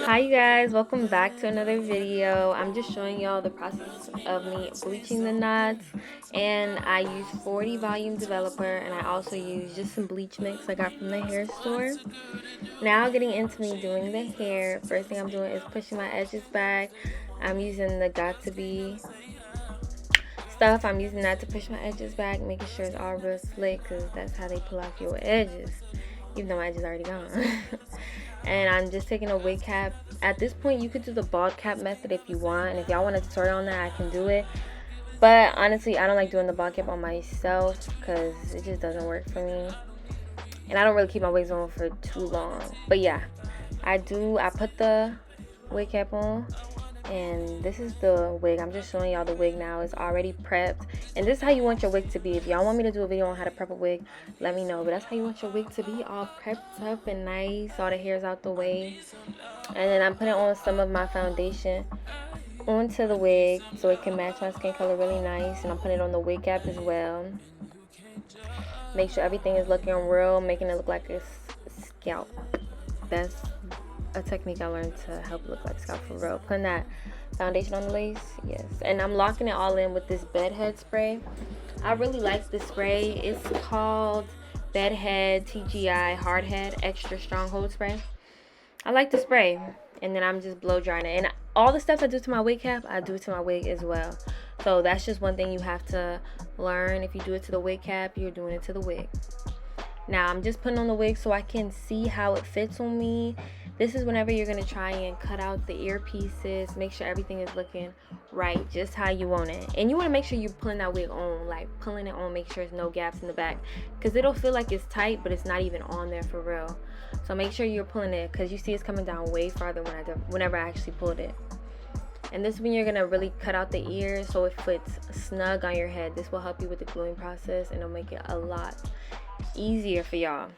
Hi you guys, welcome back to another video. I'm just showing y'all the process of me bleaching the knots, and I use 40 volume developer, and I also use just some bleach mix I got from the hair store. Now getting into me doing the hair, first thing I'm doing is pushing my edges back. I'm using the Got To Be stuff. I'm using that to push my edges back, making sure it's all real slick, because that's how they pull out your edges, even though my edges are already gone. And I'm just taking a wig cap. At this point, you could do the bald cap method if you want, and if y'all want a tutorial on that, I can do it. But honestly, I don't like doing the bald cap on myself because it just doesn't work for me, and I don't really keep my wigs on for too long. But yeah, I put the wig cap on, and this is the wig. I'm just showing y'all the wig now. It's already prepped, and this is how you want your wig to be. If y'all want me to do a video on how to prep a wig, let me know. But that's how you want your wig to be, all prepped up and nice, all the hair's out the way. And then I'm putting on some of my foundation onto the wig so it can match my skin color really nice, and I'm putting it on the wig cap as well. Make sure everything is looking real, making it look like a scalp. That's a technique I learned to help look like scalp for real. Putting that foundation on the lace, yes. And I'm locking it all in with this bedhead spray. I really like this spray. It's called Bedhead TGI Hardhead Extra Strong Hold Spray. I like the spray. And then I'm just blow drying it. And all the steps I do to my wig cap, I do to my wig as well. So that's just one thing you have to learn. If you do it to the wig cap, you're doing it to the wig. Now I'm just putting on the wig so I can see how it fits on me. This is whenever you're going to try and cut out the earpieces. Make sure everything is looking right, just how you want it. And you want to make sure you're pulling that wig on, like pulling it on, make sure there's no gaps in the back. Because it'll feel like it's tight, but it's not even on there for real. So make sure you're pulling it, because you see it's coming down way farther whenever I actually pulled it. And this is when you're going to really cut out the ears so it fits snug on your head. This will help you with the gluing process, and it'll make it a lot easier for y'all.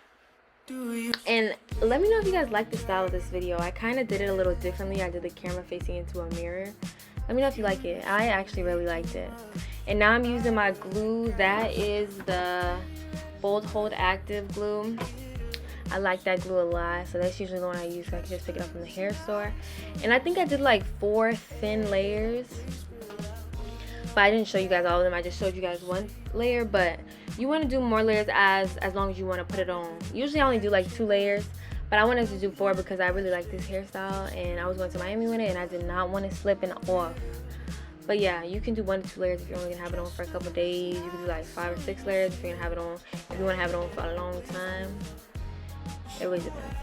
And let me know if you guys like the style of this video. I kind of did it a little differently. I did the camera facing into a mirror. Let me know if you like it. I actually really liked it. And now I'm using my glue. That is the Bold Hold Active glue. I like that glue a lot, so that's usually the one I use. So I can just pick it up from the hair store. And I think I did like 4 thin layers, but I didn't show you guys all of them. I just showed you guys one layer, but you want to do more layers as long as you want to put it on. Usually I only do like 2 layers, but I wanted to do 4 because I really like this hairstyle, and I was going to Miami with it, and I did not want it slipping off. But yeah, you can do 1 to 2 layers if you're only gonna have it on for a couple days. You can do like 5 or 6 layers if you're gonna have it on. If you want to have it on for a long time, it really depends.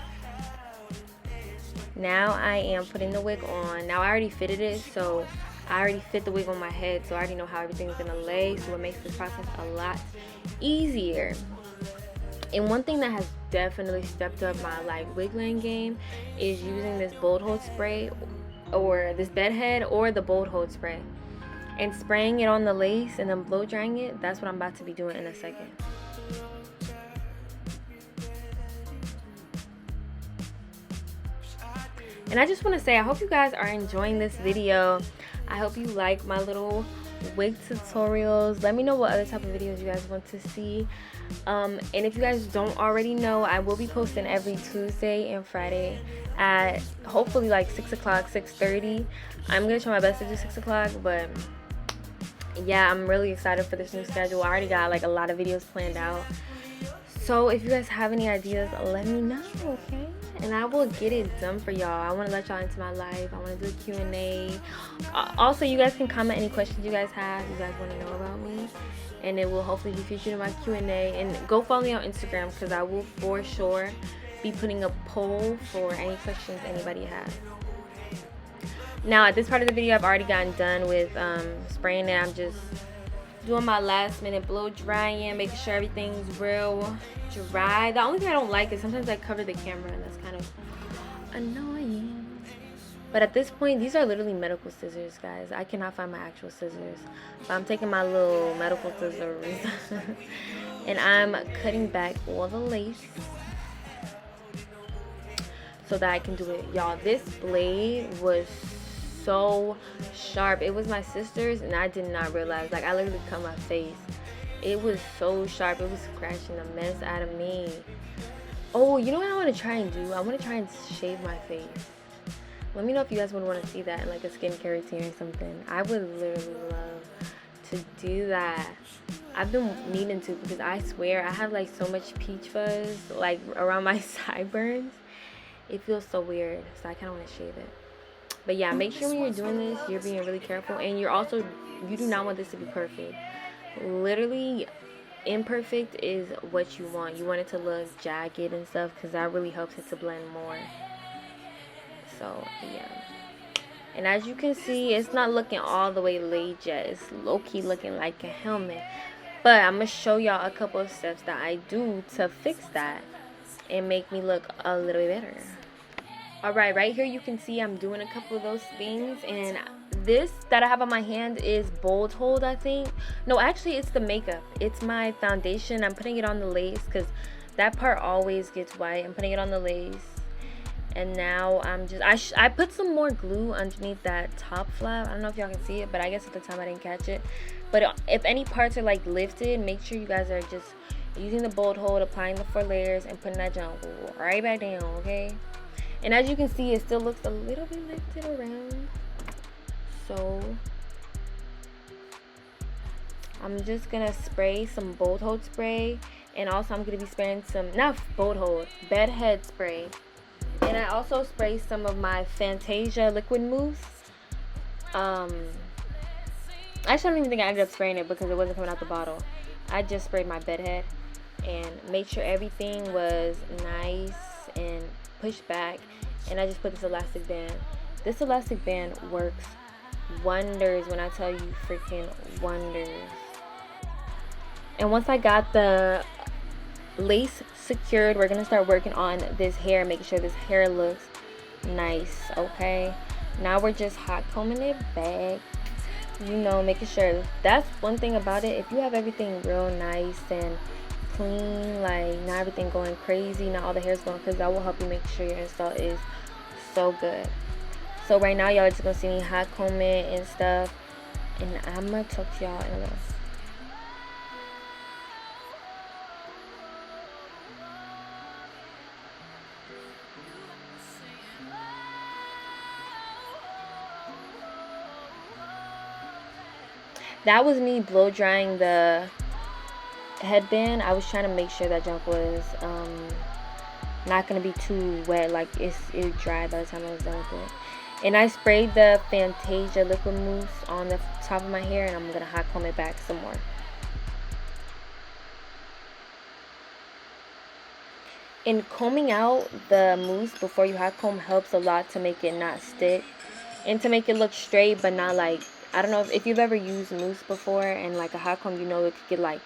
Now I am putting the wig on. Now I already fitted it, so I already fit the wig on my head, so I already know how everything's gonna lay, so it makes this process a lot easier. And one thing that has definitely stepped up my like wig laying game is using this Bold Hold spray, or this bedhead, or the Bold Hold spray, and spraying it on the lace and then blow drying it. That's what I'm about to be doing in a second. And I just want to say, I hope you guys are enjoying this video. I hope you like my little wig tutorials. Let me know what other type of videos you guys want to see. And if you guys don't already know, I will be posting every Tuesday and Friday at hopefully like 6 o'clock, 6:30. I'm going to try my best to do 6 o'clock, but yeah, I'm really excited for this new schedule. I already got like a lot of videos planned out. So if you guys have any ideas, let me know, okay? And I will get it done for y'all. I want to let y'all into my life. I want to do a Q&A. Also, you guys can comment any questions you guys have, you guys want to know about me. and it will hopefully be featured in my Q&A. And go follow me on Instagram, because I will for sure be putting a poll for any questions anybody has. Now at this part of the video, I've already gotten done with spraying it. I'm just doing my last minute blow drying, making sure everything's real dry. The only thing I don't like is sometimes I cover the camera, and that's kind of annoying. But at this point, these are literally medical scissors, guys. I cannot find my actual scissors, so I'm taking my little medical scissors and I'm cutting back all the lace so that I can do it. Y'all, this blade was so sharp. It was my sister's, and I did not realize. Like, I literally cut my face. It was so sharp. It was scratching the mess out of me. Oh, you know what I want to try and do? I want to try and shave my face. Let me know if you guys would want to see that in like a skincare routine or something. I would literally love to do that. I've been needing to, because I swear I have like so much peach fuzz like around my sideburns. It feels so weird, so I kind of want to shave it. But yeah, make sure when you're doing this, you're being really careful, and you do not want this to be perfect. Literally, imperfect is what you want. You want it to look jagged and stuff, because that really helps it to blend more. So yeah, and as you can see, it's not looking all the way laid yet. It's low-key looking like a helmet. But I'm gonna show y'all a couple of steps that I do to fix that and make me look a little bit better. Alright, right here you can see I'm doing a couple of those things, and this that I have on my hand is Bold Hold, I think. No, actually it's the makeup. It's my foundation. I'm putting it on the lace because that part always gets white. I'm putting it on the lace, and now I'm just I put some more glue underneath that top flap. I don't know if y'all can see it, but I guess at the time I didn't catch it. But if any parts are like lifted, make sure you guys are just using the Bold Hold, applying the 4 layers, and putting that junk right back down, okay? And as you can see, it still looks a little bit lifted around. So I'm just gonna spray some Bold Hold spray, and also I'm gonna be spraying some, not Bold Hold, bed head spray. And I also spray some of my Fantasia liquid mousse. Actually, I don't even think I ended up spraying it because it wasn't coming out the bottle. I just sprayed my bed head and made sure everything was nice and pushed back. And I just put this elastic band. This elastic band works wonders, when I tell you, freaking wonders. And once I got the lace secured, we're gonna start working on this hair, making sure this hair looks nice. Okay, now we're just hot combing it back, you know, making sure. That's one thing about it, if you have everything real nice and clean, like not everything going crazy, not all the hair's going crazy, that will help you make sure your install is so good. So right now y'all just gonna see me hot comb it and stuff, and I'm gonna talk to y'all in a little. That was me blow drying the headband. I was trying to make sure that junk was not gonna be too wet, like it dried by the time I was done with it. And I sprayed the Fantasia liquid mousse on the top of my hair, and I'm gonna hot comb it back some more. And combing out the mousse before you hot comb helps a lot to make it not stick and to make it look straight, but not like, I don't know if you've ever used mousse before and like a hot comb, you know, it could get like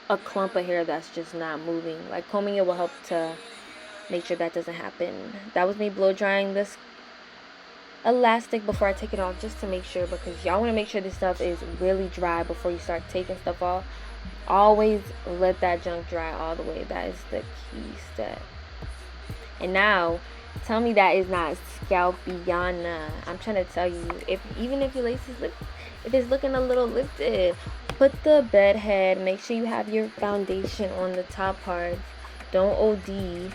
a clump of hair that's just not moving. Like combing it will help to make sure that doesn't happen. That was me blow drying this elastic before I take it off, just to make sure, because y'all want to make sure this stuff is really dry before you start taking stuff off. Always let that junk dry all the way. That is the key step. And now tell me that is not scalpiana. I'm trying to tell you, even if your lace is if it's looking a little lifted, put the bed head, make sure you have your foundation on the top parts, don't OD.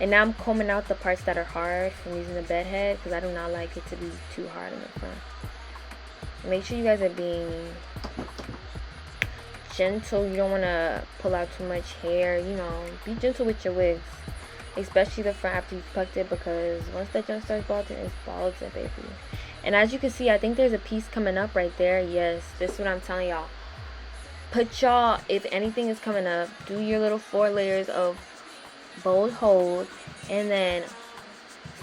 And now I'm combing out the parts that are hard from using the bed head, because I do not like it to be too hard in the front. Make sure you guys are being gentle. You don't want to pull out too much hair, you know, be gentle with your wigs, especially the front after you've plucked it, because once that junk starts balding, it's balding, baby. And as you can see, I think there's a piece coming up right there. Yes, this is what I'm telling y'all. put y'all, if anything is coming up, do your little 4 layers of bold hold, and then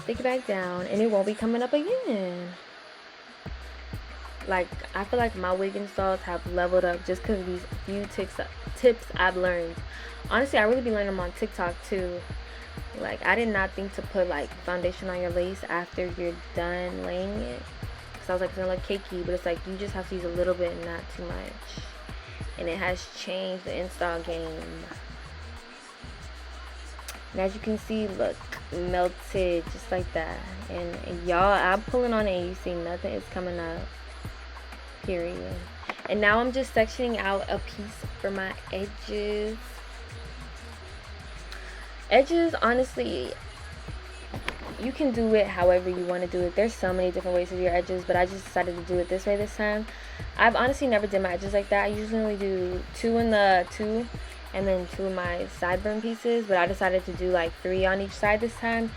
stick it back down, and it won't be coming up again. Like, I feel like my wig installs have leveled up just because of these few tips I've learned. Honestly, I really be learning them on TikTok too. Like, I did not think to put like foundation on your lace after you're done laying it, because I was like, it's gonna look cakey, but it's like you just have to use a little bit and not too much. And it has changed the install game. And as you can see, look, melted just like that. And y'all, I'm pulling on it and you see nothing is coming up, period. And now I'm just sectioning out a piece for my edges. Edges, honestly, you can do it however you want to do it. There's so many different ways to do your edges, but I just decided to do it this way this time. I've honestly never did my edges like that. I usually only do 2 in the 2 and then 2 of my sideburn pieces, but I decided to do like 3 on each side this time,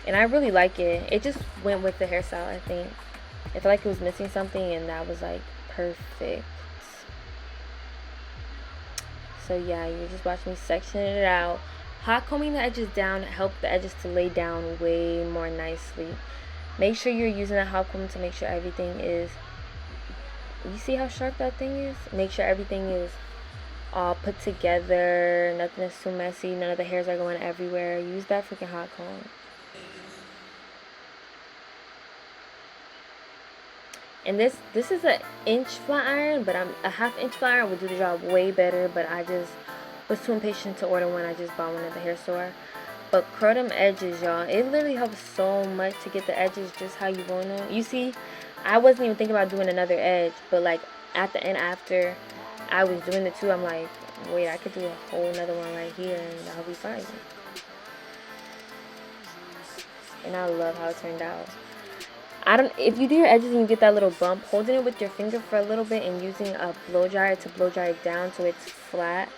and I really like it. It just went with the hairstyle, I think. I feel like it was missing something, and that was like perfect. So yeah, you're just watching me sectioning it out. Hot combing the edges down helps the edges to lay down way more nicely. Make sure you're using a hot comb to make sure everything is, you see how sharp that thing is? Make sure everything is all put together, nothing is too messy, none of the hairs are going everywhere. Use that freaking hot comb. And this is an inch flat iron, but a half-inch flat iron would do the job way better, but I just was too impatient to order one. I just bought one at the hair store. But curl them edges, y'all. It literally helps so much to get the edges just how you want them. You see, I wasn't even thinking about doing another edge, but like at the end, after I was doing the 2, I'm like, wait, I could do a whole nother one right here and I'll be fine. And I love how it turned out. If you do your edges and you get that little bump, holding it with your finger for a little bit and using a blow dryer to blow dry it down so it's flat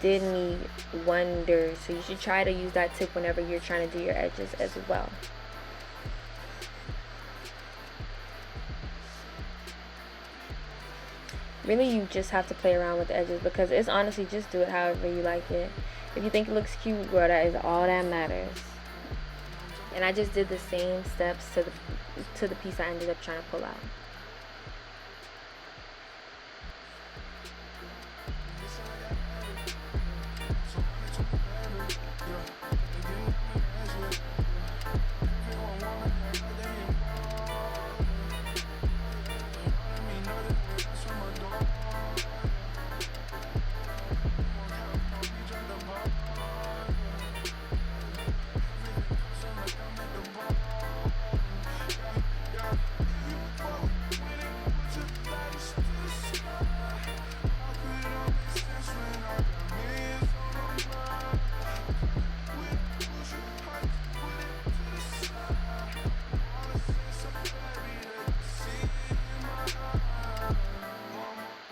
did me wonders. So you should try to use that tip whenever you're trying to do your edges as well. Really, you just have to play around with the edges, because it's honestly, just do it however you like it. If you think it looks cute, girl, that is all that matters. And I just did the same steps to the piece I ended up trying to pull out.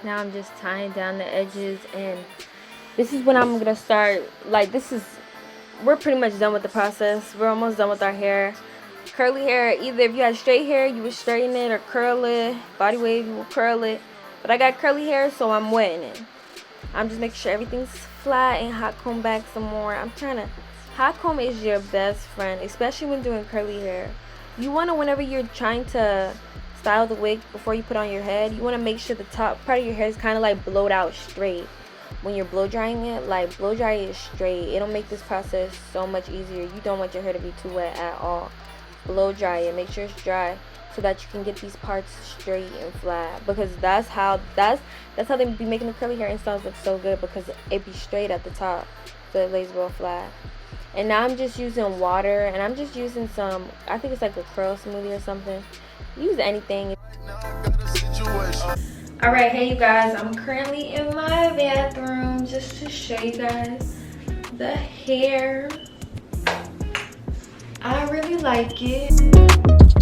Now I'm just tying down the edges, and this is when I'm gonna start, like, we're pretty much done with the process. We're almost done with our hair. Curly hair, either if you had straight hair, you would straighten it, or curl it. Body wave, you will curl it. But I got curly hair, so I'm wetting it. I'm just making sure everything's flat and hot comb back some more. Hot comb is your best friend, especially when doing curly hair. You wanna, whenever you're trying to style the wig before you put on your head, you want to make sure the top part of your hair is kind of like blowed out straight. When you're blow drying it, like, blow dry it straight. It'll make this process so much easier. You don't want your hair to be too wet at all. Blow dry it, make sure it's dry, so that you can get these parts straight and flat, because that's how they be making the curly hair installs look so good, because it be straight at the top, so it lays real flat. And now I'm just using water, and I'm just using some, I think it's like a curl smoothie or something. Use anything. Alright, hey you guys, I'm currently in my bathroom just to show you guys the hair. I really like it.